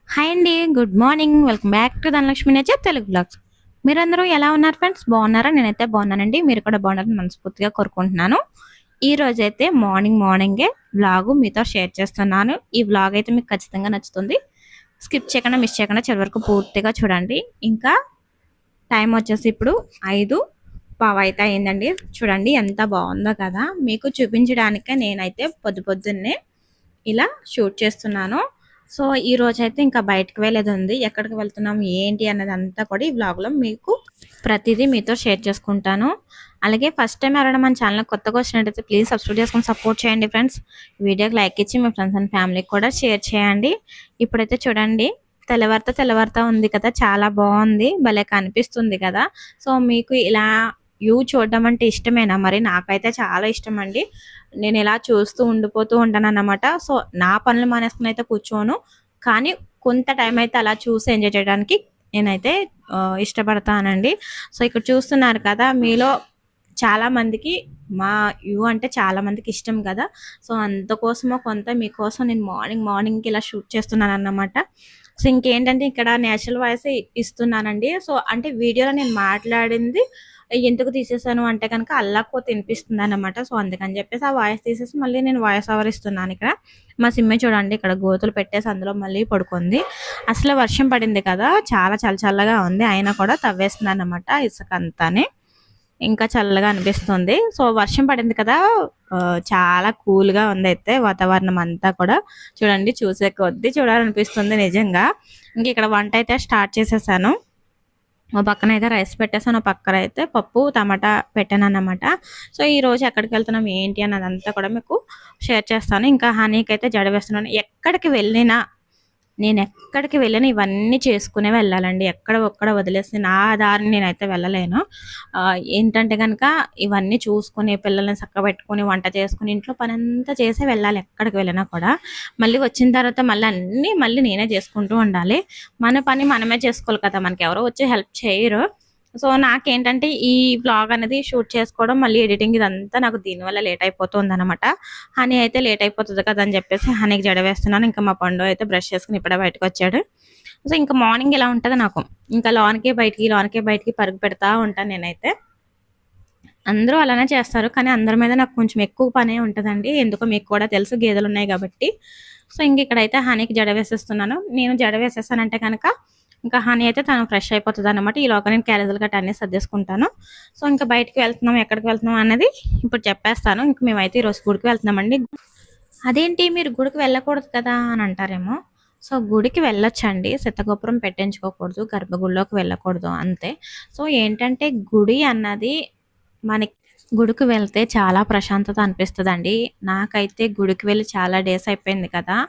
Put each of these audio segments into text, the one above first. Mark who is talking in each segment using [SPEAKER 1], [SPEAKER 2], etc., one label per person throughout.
[SPEAKER 1] Hi అండి. Good morning. Welcome back to Dhanalakshmi nature Telugu blogs. మీరందరూ ఎలా ఉన్నారు ఫ్రెండ్స్? బాగున్నారా? నేనైతే బాగున్నానండి. మీరు కూడా బాగున్నారని మనస్ఫూర్తిగా కోరుకుంటున్నాను. ఈ రోజైతే మార్నింగే వ్లాగ్ మీతో షేర్ చేస్తున్నాను. ఈ వ్లాగ్ అయితే మీకు ఖచ్చితంగా నచ్చుతుంది. స్కిప్ చేయకుండా మిస్ చేయకుండా చివరి వరకు పూర్తిగా చూడండి. ఇంకా టైం వచ్చేసి ఇప్పుడు 5:15 అయితే అయిందండి. చూడండి ఎంత బాగుందో కదా. మీకు చూపించడానికే నేనైతే పొద్దున్నే ఇలా షూట్ చేస్తున్నాను. సో ఈ రోజైతే ఇంకా బయటకు వెళ్ళేది ఉంది. ఎక్కడికి వెళ్తున్నాం ఏంటి అన్నది అంతా కూడా ఈ వ్లాగ్లో మీకు ప్రతిదీ మీతో షేర్ చేసుకుంటాను. అలాగే ఫస్ట్ టైం ఎవరైనా మన ఛానల్ కొత్తగా వచ్చినట్టయితే ప్లీజ్ సబ్స్క్రైబ్ చేసుకొని సపోర్ట్ చేయండి ఫ్రెండ్స్. వీడియోకి లైక్ ఇచ్చి మీ ఫ్రెండ్స్ అండ్ ఫ్యామిలీకి కూడా షేర్ చేయండి. ఇప్పుడైతే చూడండి తెల్లవారుతా ఉంది కదా, చాలా బాగుంది, భలే కనిపిస్తుంది కదా. సో మీకు ఇలా వ్యూ చూడడం అంటే ఇష్టమేనా? మరి నాకైతే చాలా ఇష్టం అండి. నేను ఇలా చూస్తూ ఉండిపోతూ ఉంటాను అన్నమాట. సో నా పనులు మానేసుకుని అయితే కూర్చోను, కానీ కొంత టైం అయితే అలా చూసి ఎంజాయ్ చేయడానికి నేనైతే ఇష్టపడతానండి. సో ఇక్కడ చూస్తున్నారు కదా, మీలో చాలా మందికి మా వ్యూ అంటే చాలా మందికి ఇష్టం కదా. సో అందుకోసమో కొంత మీకోసం నేను మార్నింగ్కి ఇలా షూట్ చేస్తున్నాను అన్నమాట. సో ఇంకేంటంటే ఇక్కడ నేచురల్ వాయిస్ ఇస్తున్నానండి. సో అంటే వీడియోలో నేను మాట్లాడింది ఎందుకు తీసేసాను అంటే కనుక అల్లాకోత వినిపిస్తుంది అనమాట. సో అందుకని చెప్పేసి ఆ వాయిస్ తీసేసి మళ్ళీ నేను వాయిస్ ఓవర్ ఇస్తున్నాను. ఇక్కడ మా సిమ్మే చూడండి, ఇక్కడ గోతులు పెట్టేసి అందులో మళ్ళీ పడుకుంది. అసలు వర్షం పడింది కదా, చాలా చల్లగా ఉంది, అయినా కూడా తవ్వేస్తుంది అన్నమాట ఇసుక అంతానే. ఇంకా చల్లగా అనిపిస్తుంది. సో వర్షం పడింది కదా, చాలా కూల్గా ఉంది అయితే వాతావరణం అంతా కూడా. చూడండి చూసే కొద్దీ చూడాలనిపిస్తుంది నిజంగా. ఇంక ఇక్కడ వంట అయితే స్టార్ట్ చేసేసాను. మా పక్కన అయితే రైస్ పెట్టేసాను, పక్కన అయితే పప్పు టమాటా పెట్టాను అన్నమాట. సో ఈ రోజు ఎక్కడికి వెళ్తున్నాం ఏంటి అన్నదంతా కూడా మీకు షేర్ చేస్తాను. ఇంకా హనీకి అయితే జడ వేస్తున్నాను. నేను ఎక్కడికి వెళ్ళినా ఇవన్నీ చేసుకునే వెళ్ళాలండి. ఒక్కడ వదిలేసి నా దారిని నేనైతే వెళ్ళలేను. ఏంటంటే కనుక ఇవన్నీ చూసుకుని పిల్లల్ని చక్కబెట్టుకుని వంట చేసుకుని ఇంట్లో పని అంతా చేసే వెళ్ళాలి ఎక్కడికి వెళ్ళినా కూడా. మళ్ళీ వచ్చిన తర్వాత మళ్ళీ నేనే చేసుకుంటూ ఉండాలి. మన పని మనమే చేసుకోవాలి కదా, మనకి ఎవరో వచ్చి హెల్ప్ చేయరు. సో నాకేంటంటే ఈ వ్లాగ్ అనేది షూట్ చేసుకోవడం మళ్ళీ ఎడిటింగ్ ఇదంతా నాకు దీనివల్ల లేట్ అయిపోతుంది అనమాట. హనీ అయితే లేట్ అయిపోతుంది కదా అని చెప్పేసి హనీకి జడ వేస్తున్నాను. ఇంకా మా పండు అయితే బ్రష్ చేసుకుని ఇప్పుడే బయటకు వచ్చాడు. సో ఇంకా మార్నింగ్ ఇలా ఉంటుంది నాకు. ఇంకా లోనకే బయటికి పరుగు పెడతా ఉంటాను నేనైతే. అందరూ అలానే చేస్తారు, కానీ అందరి మీద నాకు కొంచెం ఎక్కువ పనే ఉంటుందండి. ఎందుకో మీకు కూడా తెలుసు, గేదెలు ఉన్నాయి కాబట్టి. సో ఇంక ఇక్కడైతే హనీకి జడ వేసేస్తున్నాను. నేను జడ వేసేస్తానంటే కనుక ఇంకా హనీ అయితే తను ఫ్రెష్ అయిపోతుంది అనమాట. ఈలోగా నేను క్యారేజీలు గట్ట అన్నీ సర్దేసుకుంటాను. సో ఇంకా బయటకు వెళ్తున్నాం, ఎక్కడికి వెళ్తున్నాం అనేది ఇప్పుడు చెప్పేస్తాను. ఇంక మేమైతే ఈరోజు గుడికి వెళ్తున్నామండి. అదేంటి మీరు గుడికి వెళ్ళకూడదు కదా అని అంటారేమో. సో గుడికి వెళ్ళొచ్చండి, శతగోపురం పెట్టించుకోకూడదు, గర్భగుడిలోకి వెళ్ళకూడదు అంతే. సో ఏంటంటే గుడి అన్నది మనకి గుడికి వెళ్తే చాలా ప్రశాంతత అనిపిస్తుందండి. నాకైతే గుడికి వెళ్ళి చాలా డేస్ అయిపోయింది కదా,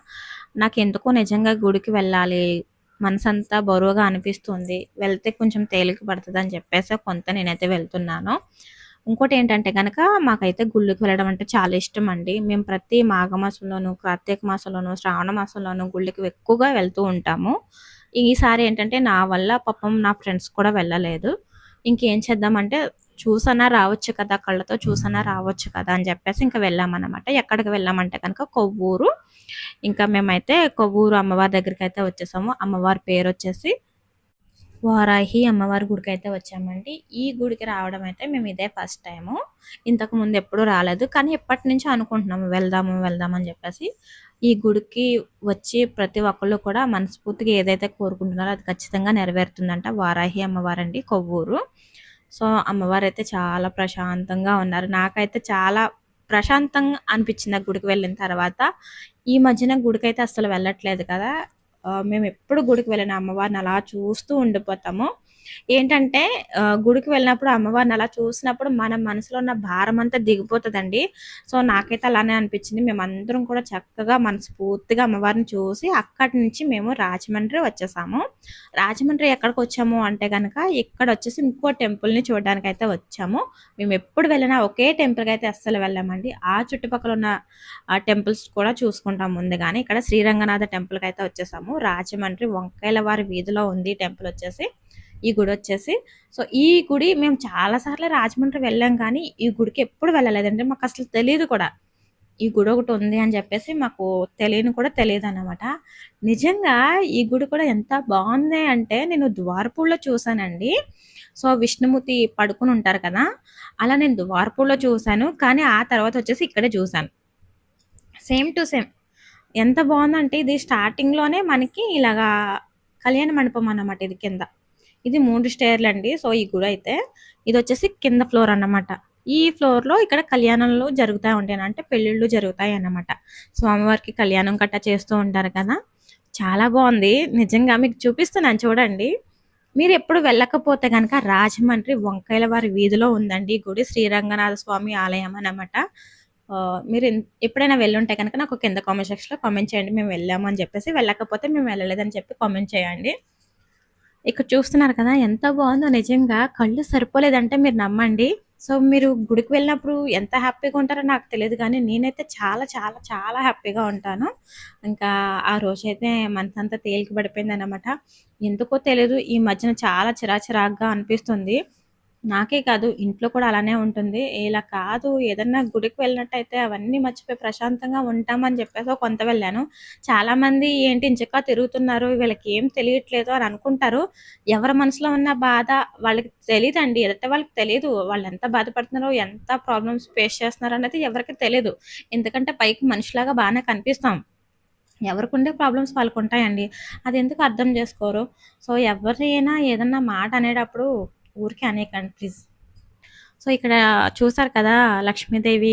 [SPEAKER 1] నాకు ఎందుకో నిజంగా గుడికి వెళ్ళాలి, మనసంతా బరువుగా అనిపిస్తుంది, వెళ్తే కొంచెం తేలిక పడుతుంది అని చెప్పేసి కొంత నేనైతే వెళ్తున్నాను. ఇంకోటి ఏంటంటే కనుక మాకైతే గుళ్ళకి వెళ్ళడం అంటే చాలా ఇష్టం అండి. మేము ప్రతి మాఘమాసంలోను, కార్తీక మాసంలోను, శ్రావణ మాసంలోను గుళ్ళకి ఎక్కువగా వెళ్తూ ఉంటాము. ఈసారి ఏంటంటే నా వల్ల పాపం నా ఫ్రెండ్స్ కూడా వెళ్ళలేదు. ఇంకేం చేద్దామంటే చూసన్నా రావచ్చు కదా, కళ్ళతో చూసన్నా రావచ్చు కదా అని చెప్పేసి ఇంకా వెళ్ళామన్నమాట. ఎక్కడికి వెళ్ళామంటే కనుక కొవ్వూరు. ఇంకా మేమైతే కొవ్వూరు అమ్మవారి దగ్గరికి అయితే వచ్చేసాము. అమ్మవారి పేరు వచ్చేసి వారాహి అమ్మవారి గుడికి అయితే వచ్చామండి. ఈ గుడికి రావడం అయితే మేము ఇదే ఫస్ట్ టైము. ఇంతకు ముందు ఎప్పుడూ రాలేదు, కానీ ఎప్పటి నుంచో అనుకుంటున్నాము వెళ్దామని చెప్పేసి. ఈ గుడికి వచ్చి ప్రతి ఒక్కళ్ళు కూడా మనస్ఫూర్తిగా ఏదైతే కోరుకుంటున్నారో అది ఖచ్చితంగా నెరవేరుతుందంట. వారాహి అమ్మవారండి, కొవ్వూరు. సో అమ్మవారు అయితే చాలా ప్రశాంతంగా ఉన్నారు. నాకైతే చాలా ప్రశాంతంగా అనిపించింది ఆ గుడికి వెళ్ళిన తర్వాత. ఈ మధ్యన గుడికి అయితే అసలు వెళ్ళట్లేదు కదా. మేము ఎప్పుడు గుడికి వెళ్ళిన అమ్మవారిని అలా చూస్తూ ఉండిపోతాము. ఏంటంటే గుడికి వెళ్ళినప్పుడు అమ్మవారిని అలా చూసినప్పుడు మన మనసులో ఉన్న భారం అంతా దిగిపోతుందండి. సో నాకైతే అలానే అనిపించింది. మేమందరం కూడా చక్కగా మనస్ఫూర్తిగా అమ్మవారిని చూసి అక్కడి నుంచి మేము రాజమండ్రి వచ్చేసాము. రాజమండ్రి ఎక్కడికి వచ్చాము అంటే కనుక ఇక్కడ వచ్చేసి ఇంకో టెంపుల్ని చూడడానికి అయితే వచ్చాము. మేము ఎప్పుడు వెళ్ళినా ఒకే టెంపుల్కి అయితే అస్సలు వెళ్ళామండి. ఆ చుట్టుపక్కల ఉన్న టెంపుల్స్ కూడా చూసుకుంటాం ముందుగానే. ఇక్కడ శ్రీరంగనాథ టెంపుల్కి అయితే వచ్చేసాము. రాజమండ్రి వంకాయల వారి వీధిలో ఉంది టెంపుల్ వచ్చేసి, ఈ గుడి వచ్చేసి. సో ఈ గుడి మేము చాలాసార్లు రాజమండ్రి వెళ్ళాం, కానీ ఈ గుడికి ఎప్పుడు వెళ్ళలేదండి. మాకు అసలు తెలియదు కూడా. ఈ గుడి ఒకటి ఉంది అని చెప్పేసి మాకు తెలియని కూడా తెలియదనమాట. నిజంగా ఈ గుడి కూడా ఎంత బాగుంది అంటే నేను ద్వారపూడిలో చూసానండి. సో విష్ణుమూర్తి పడుకుని ఉంటారు కదా, అలా నేను ద్వారపూడిలో చూసాను. కానీ ఆ తర్వాత వచ్చేసి ఇక్కడే చూసాను. సేమ్ టు సేమ్ ఎంత బాగుందంటే ఇది స్టార్టింగ్లోనే మనకి ఇలాగా కళ్యాణ మండపం అన్నమాట. ఇది కింద, ఇది 3 స్టేర్లు అండి. సో ఈ గుడి అయితే ఇది వచ్చేసి కింద ఫ్లోర్ అన్నమాట. ఈ ఫ్లోర్లో ఇక్కడ కళ్యాణాలు జరుగుతూ ఉంటాయి, అంటే పెళ్ళిళ్ళు జరుగుతాయి అన్నమాట. స్వామివారికి కళ్యాణం కట్ట చేస్తూ ఉంటారు కదా. చాలా బాగుంది నిజంగా, మీకు చూపిస్తున్నాను చూడండి. మీరు ఎప్పుడు వెళ్ళకపోతే కనుక రాజమండ్రి వంకాయల వారి వీధిలో ఉందండి ఈ గుడి, శ్రీరంగనాథ స్వామి ఆలయం అన్నమాట. మీరు ఎప్పుడైనా వెళ్ళుంటే కనుక నాకు కింద కామెంట్ సెక్షన్లో కామెంట్ చేయండి, మేము వెళ్ళాము అని చెప్పేసి. వెళ్ళకపోతే మేము వెళ్ళలేదని చెప్పి కామెంట్ చేయండి. ఇక్కడ చూస్తున్నారు కదా ఎంత బాగుందో, నిజంగా కళ్ళు సరిపోలేదంటే మీరు నమ్మండి. సో మీరు గుడికి వెళ్ళినప్పుడు ఎంత హ్యాపీగా ఉంటారో నాకు తెలియదు, కానీ నేనైతే చాలా చాలా చాలా హ్యాపీగా ఉంటాను. ఇంకా ఆ రోజైతే మనసంతా తేలిక పడిపోయింది అనమాట. ఎందుకో తెలియదు ఈ మధ్యన చాలా చిరాచిరాగ్గా అనిపిస్తుంది. నాకే కాదు ఇంట్లో కూడా అలానే ఉంటుంది. ఇలా కాదు, ఏదన్నా గుడికి వెళ్ళినట్టయితే అవన్నీ మర్చిపోయి ప్రశాంతంగా ఉంటామని చెప్పేసి కొంత వెళ్ళాను. చాలామంది ఏంటి ఇంచక్కా తిరుగుతున్నారు, వీళ్ళకి ఏం తెలియట్లేదు అని అనుకుంటారు. ఎవరి మనసులో ఉన్న బాధ వాళ్ళకి తెలీదండి. ఎదుటి వాళ్ళకి తెలీదు. వాళ్ళు ఎంత బాధపడుతున్నారో, ఎంత ప్రాబ్లమ్స్ ఫేస్ చేస్తున్నారో అనేది ఎవరికీ తెలీదు. ఎందుకంటే పైకి మనిషిలాగా బాగానే కనిపిస్తాం. ఎవరికుండే ప్రాబ్లమ్స్ వాళ్ళకుంటాయండి. అది ఎందుకు అర్థం చేసుకోరు? సో ఎవరైనా ఏదన్నా మాట అనేటప్పుడు ఊరికే అనేకండి ప్లీజ్. సో ఇక్కడ చూసారు కదా లక్ష్మీదేవి,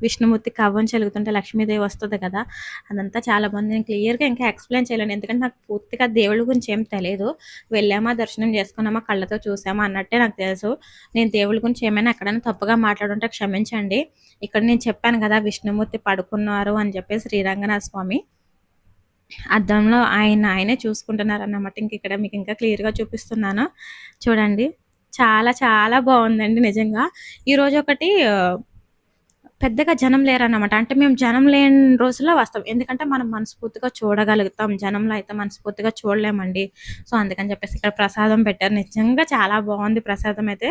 [SPEAKER 1] విష్ణుమూర్తి కవ్వం చెలుగుతుంటే లక్ష్మీదేవి వస్తుంది కదా, అదంతా చాలా బాగుంది. నేను క్లియర్గా ఇంకా ఎక్స్ప్లెయిన్ చేయలేను, ఎందుకంటే నాకు పూర్తిగా దేవుళ్ళ గురించి ఏం తెలియదు. వెళ్ళామా, దర్శనం చేసుకున్నామా, కళ్ళతో చూసామా అన్నట్టే నాకు తెలుసు. నేను దేవుళ్ళ గురించి ఏమైనా ఎక్కడైనా తప్పుగా మాట్లాడుంటే క్షమించండి. ఇక్కడ నేను చెప్పాను కదా విష్ణుమూర్తి పడుకున్నారు అని చెప్పేసి శ్రీరంగనాథ స్వామి అద్దంలో ఆయనే చూసుకుంటున్నారు అన్నమాట. ఇంక ఇక్కడ మీకు ఇంకా క్లియర్గా చూపిస్తున్నాను చూడండి. చాలా చాలా బాగుందండి నిజంగా. ఈరోజు ఒకటి పెద్దగా జనం లేరన్నమాట. అంటే మేము జనం లేని రోజుల్లో వస్తాం, ఎందుకంటే మనం మనస్ఫూర్తిగా చూడగలుగుతాం. జనంలో అయితే మనస్ఫూర్తిగా చూడలేమండి. సో అందుకని చెప్పేసి ఇక్కడ ప్రసాదం పెట్టారు. నిజంగా చాలా బాగుంది ప్రసాదం అయితే.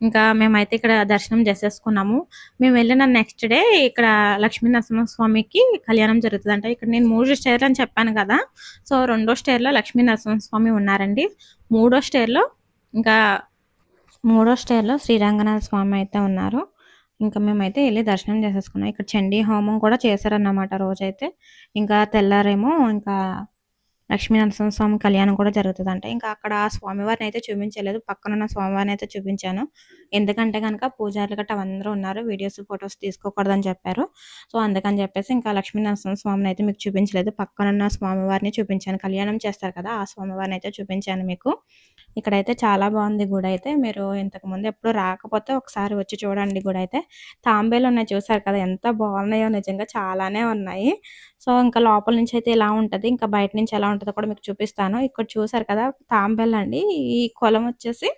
[SPEAKER 1] ఇంకా మేమైతే ఇక్కడ దర్శనం చేసేసుకున్నాము. మేము వెళ్ళిన నెక్స్ట్ డే ఇక్కడ లక్ష్మీ నరసింహస్వామికి కళ్యాణం జరుగుతుందంట. ఇక్కడ నేను 3 స్టేర్లు అని చెప్పాను కదా. సో 2వ స్టేర్లో లక్ష్మీ నరసింహస్వామి ఉన్నారండి. 3వ స్టేర్లో ఇంకా 3వ స్టేర్లో శ్రీరంగనాథ స్వామి అయితే ఉన్నారు. ఇంకా మేమైతే వెళ్ళి దర్శనం చేసేసుకున్నాం. ఇక్కడ చండీ హోమం కూడా చేశారన్నమాట రోజైతే. ఇంకా తెల్లారేమో ఇంకా లక్ష్మీ నరసింహస్వామి కళ్యాణం కూడా జరుగుతుందంట. ఇంకా అక్కడ స్వామివారిని అయితే చూపించలేదు, పక్కనున్న స్వామివారిని అయితే చూపించాను. ఎందుకంటే కనుక పూజారులు గట్ట అందరూ ఉన్నారు, వీడియోస్ ఫొటోస్ తీసుకోకూడదని చెప్పారు. సో అందుకని చెప్పేసి ఇంకా లక్ష్మీ నరసింహస్వామిని అయితే మీకు చూపించలేదు, పక్కనున్న స్వామివారిని చూపించాను. కళ్యాణం చేస్తారు కదా ఆ స్వామివారిని అయితే చూపించాను మీకు. ఇక్కడైతే చాలా బాగుంది గుడి అయితే. మీరు ఇంతకుముందు ఎప్పుడు రాకపోతే ఒకసారి వచ్చి చూడండి గుడి అయితే. తాంబేలు ఉన్నాయి చూసారు కదా ఎంత బాగున్నాయో, నిజంగా చాలానే ఉన్నాయి. సో ఇంకా లోపల నుంచి అయితే ఇలా ఉంటుంది, ఇంకా బయట నుంచి ఎలా ఉంటుందో కూడా మీకు చూపిస్తాను. ఇక్కడ చూసారు కదా తాంబేలు అండి. ఈ కొలం వచ్చేసి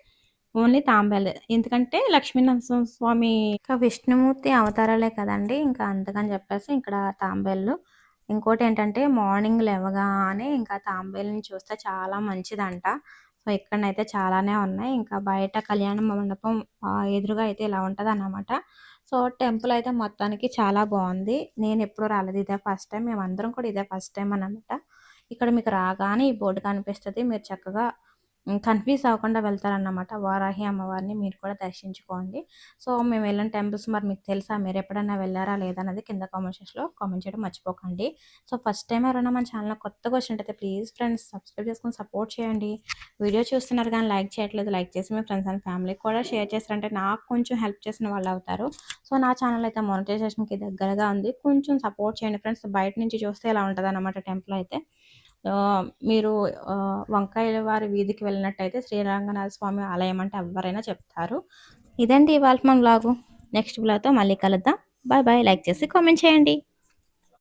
[SPEAKER 1] ఓన్లీ తాంబేలే, ఎందుకంటే లక్ష్మీనరసింహ స్వామి ఇంకా విష్ణుమూర్తి అవతారాలే కదండి, ఇంకా అందుకని చెప్పేసి ఇక్కడ తాంబేళ్ళు. ఇంకోటి ఏంటంటే మార్నింగ్ లేవగానే ఇంకా తాంబేలుని చూస్తే చాలా మంచిదంట. సో ఇక్కడనైతే చాలానే ఉన్నాయి. ఇంకా బయట కళ్యాణ మండపం ఎదురుగా అయితే ఇలా ఉంటుంది అన్నమాట. సో టెంపుల్ అయితే మొత్తానికి చాలా బాగుంది. నేను ఎప్పుడు రాలేదు, ఇదే ఫస్ట్ టైం. మేమందరం కూడా ఇదే ఫస్ట్ టైం అన్నమాట. ఇక్కడ మీకు రాగానే ఈ బోర్డు కనిపిస్తుంది, మీరు చక్కగా కన్ఫ్యూజ్ అవ్వకుండా వెళ్తారన్నమాట. వారాహి అమ్మవారిని మీరు కూడా దర్శించుకోండి. సో మేము వెళ్ళిన టెంపుల్స్ మరి మీకు తెలుసా, మీరు ఎప్పుడైనా వెళ్ళారా లేదా అనేది కింద కామెంట్ సెక్షన్లో కామెంట్ చేయడం మర్చిపోకండి. సో ఫస్ట్ టైం ఎవరైనా మన ఛానల్ కొత్తగా వచ్చినట్టయితే ప్లీజ్ ఫ్రెండ్స్ సబ్స్క్రైబ్ చేసుకొని సపోర్ట్ చేయండి. వీడియో చూస్తున్నారు కానీ లైక్ చేయట్లేదు, లైక్ చేసి మీ ఫ్రెండ్స్ అండ్ ఫ్యామిలీకి కూడా షేర్ చేస్తారంటే నాకు కొంచెం హెల్ప్ చేసిన వాళ్ళు అవుతారు. సో నా ఛానల్ అయితే మానిటైజేషన్కి దగ్గరగా ఉంది, కొంచెం సపోర్ట్ చేయండి ఫ్రెండ్స్. బయట నుంచి చూస్తే ఇలా ఉంటుంది అన్నమాట టెంపుల్ అయితే. మీరు వంకాయల వారి వీధికి వెళ్ళినట్టయితే శ్రీరంగనాథ స్వామి ఆలయం అంటే ఎవరైనా చెప్తారు. ఇదండి ఇవాళ మన వ్లాగు. నెక్స్ట్ వ్లాగ్తో మళ్ళీ కలుద్దాం. Bye bye. లైక్ చేసి కామెంట్ చేయండి.